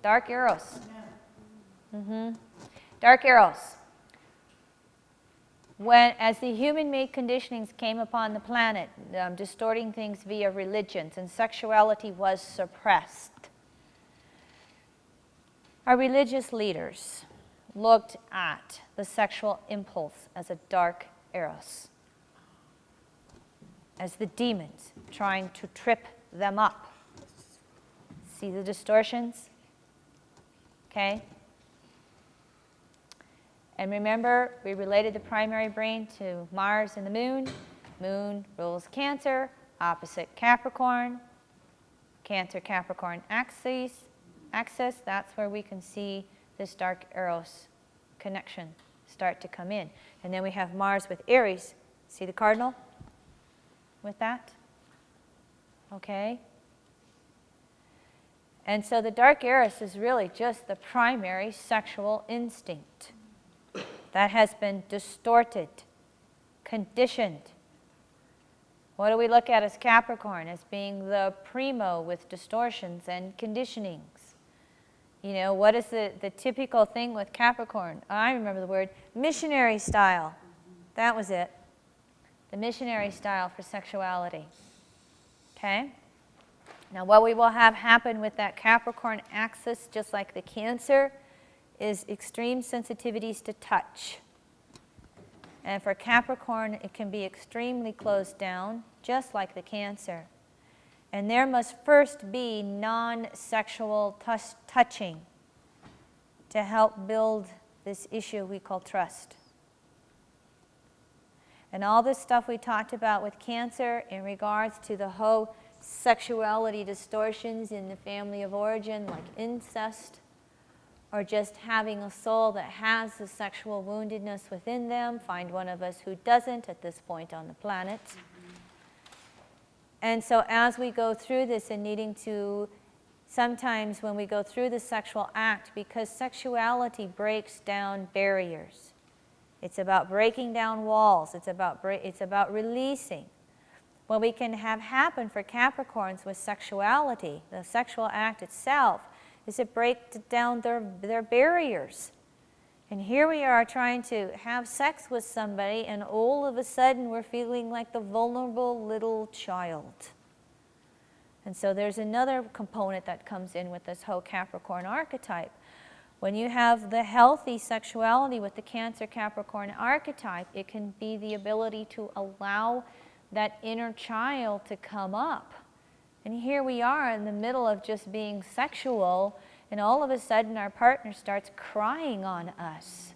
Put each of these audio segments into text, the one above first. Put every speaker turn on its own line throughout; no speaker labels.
Dark Eros. Dark Eros. As the human-made conditionings came upon the planet, distorting things via religions, and sexuality was suppressed, our religious leaders looked at the sexual impulse as a dark Eros, as the demons trying to trip them up. See the distortions? Okay? And remember, we related the primary brain to Mars and the Moon. Moon rules Cancer, opposite Capricorn. Cancer-Capricorn axis, that's where we can see this dark Eros connection start to come in. And then we have Mars with Aries. See the cardinal with that? Okay. And so the dark Eros is really just the primary sexual instinct that has been distorted, conditioned. What do we look at as Capricorn? As being the primo with distortions and conditionings. You know, what is the typical thing with Capricorn? I remember the word missionary style. That was it. The missionary style for sexuality. Okay? Now what we will have happen with that Capricorn axis, just like the Cancer, is extreme sensitivities to touch. And for Capricorn, it can be extremely closed down, just like the Cancer. And there must first be non-sexual touching to help build this issue we call trust. And all this stuff we talked about with Cancer in regards to the whole sexuality distortions in the family of origin, like incest, or just having a soul that has the sexual woundedness within them. Find one of us who doesn't at this point on the planet. And so as we go through this and needing to, sometimes when we go through the sexual act, because sexuality breaks down barriers. It's about breaking down walls. It's about releasing. What we can have happen for Capricorns with sexuality, the sexual act itself, is it breaks down their barriers. And here we are trying to have sex with somebody, and all of a sudden we're feeling like the vulnerable little child. And so there's another component that comes in with this whole Capricorn archetype. When you have the healthy sexuality with the Cancer-Capricorn archetype, it can be the ability to allow that inner child to come up. And here we are in the middle of just being sexual, and all of a sudden our partner starts crying on us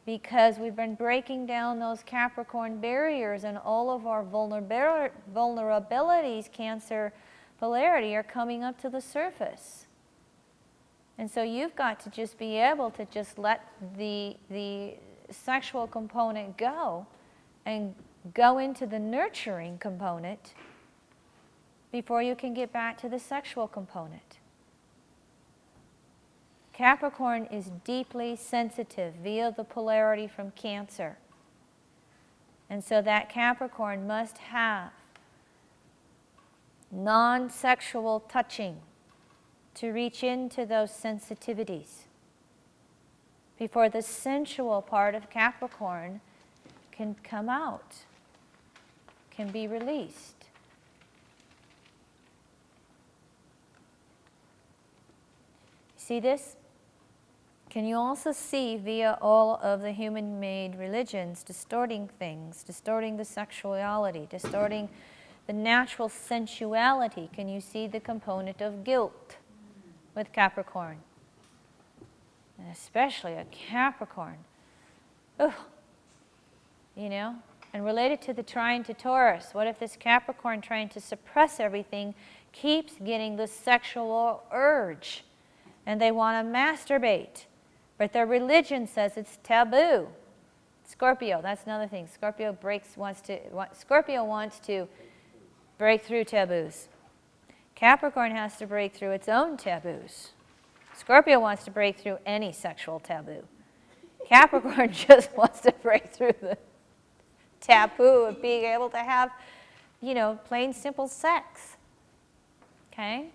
because we've been breaking down those Capricorn barriers, and all of our vulnerabilities, Cancer polarity, are coming up to the surface. And so you've got to just be able to just let the sexual component go and go into the nurturing component before you can get back to the sexual component. Capricorn is deeply sensitive via the polarity from Cancer. And so that Capricorn must have non-sexual touching to reach into those sensitivities before the sensual part of Capricorn can come out, can be released. See this? Can you also see via all of the human-made religions distorting things, distorting the sexuality, distorting the natural sensuality? Can you see the component of guilt with Capricorn? And especially a Capricorn. Ugh. You know? And related to the trine to Taurus, what if this Capricorn trying to suppress everything keeps getting the sexual urge? And they want to masturbate, but their religion says it's taboo. Scorpio, that's another thing. Scorpio wants to break through taboos. Capricorn has to break through its own taboos. Scorpio wants to break through any sexual taboo. Capricorn just wants to break through the taboo of being able to have, you know, plain simple sex. Okay?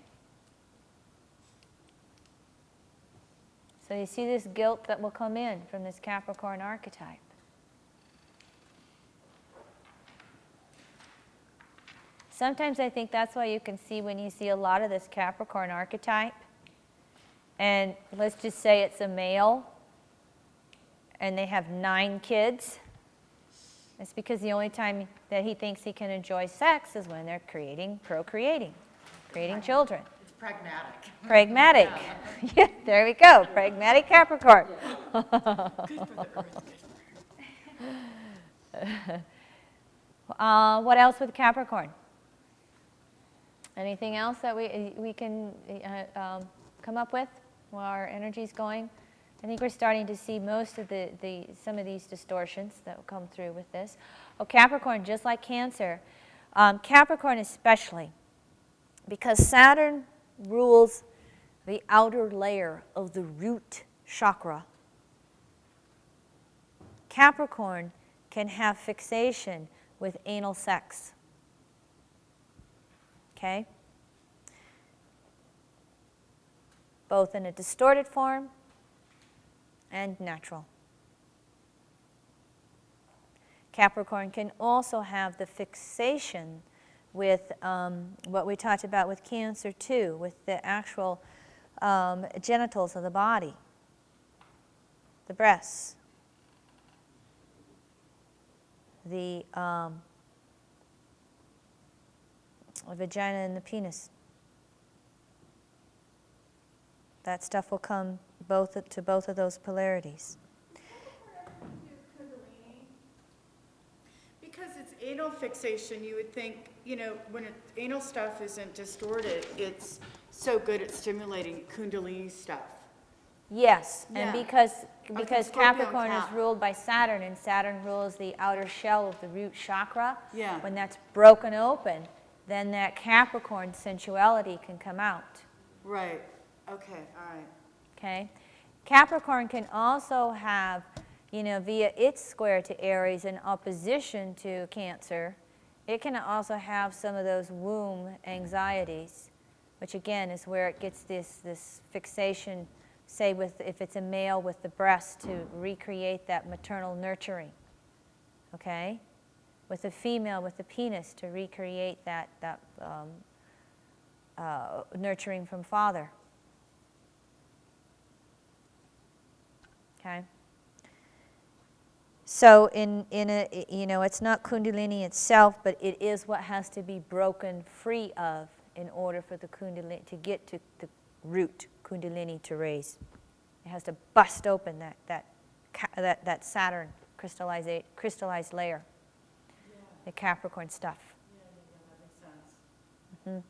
So you see this guilt that will come in from this Capricorn archetype. Sometimes I think that's why you can see when you see a lot of this Capricorn archetype, and let's just say it's a male, and they have 9 kids. It's because the only time that he thinks he can enjoy sex is when they're procreating, creating children.
It's pragmatic.
Pragmatic. Yeah, there we go. Pragmatic Capricorn.
Good for the earth.
What else with Capricorn? Anything else that we can come up with while our energy's going? I think we're starting to see most of some of these distortions that will come through with this. Oh, Capricorn, just like Cancer, Capricorn especially, because Saturn rules the outer layer of the root chakra. Capricorn can have fixation with anal sex. Okay? Both in a distorted form and natural. Capricorn can also have the fixation with what we talked about with Cancer too, with the actual genitals of the body, the breasts, the vagina and the penis. That stuff will come to both of those polarities.
Because it's anal fixation, you would think, when anal stuff isn't distorted, it's so good at stimulating Kundalini stuff.
Yes,
Yeah.
and because
Scorpio
Capricorn
and
is
Cap.
ruled by Saturn, and Saturn rules the outer shell of the root chakra,
Yeah.
when that's broken open, then that Capricorn sensuality can come out.
Right. Okay. All right.
Okay? Capricorn can also have, via its square to Aries in opposition to Cancer, it can also have some of those womb anxieties, which again is where it gets this fixation, say if it's a male with the breast, to recreate that maternal nurturing. Okay? With a female with the penis, to recreate that nurturing from father. Okay. So it's not Kundalini itself, but it is what has to be broken free of in order for the Kundalini to get to the root Kundalini to raise. It has to bust open that Saturn crystallized layer, the Capricorn stuff.
Yeah, that makes sense.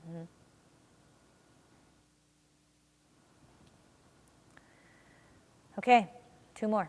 Mm-hmm. Okay, 2 more.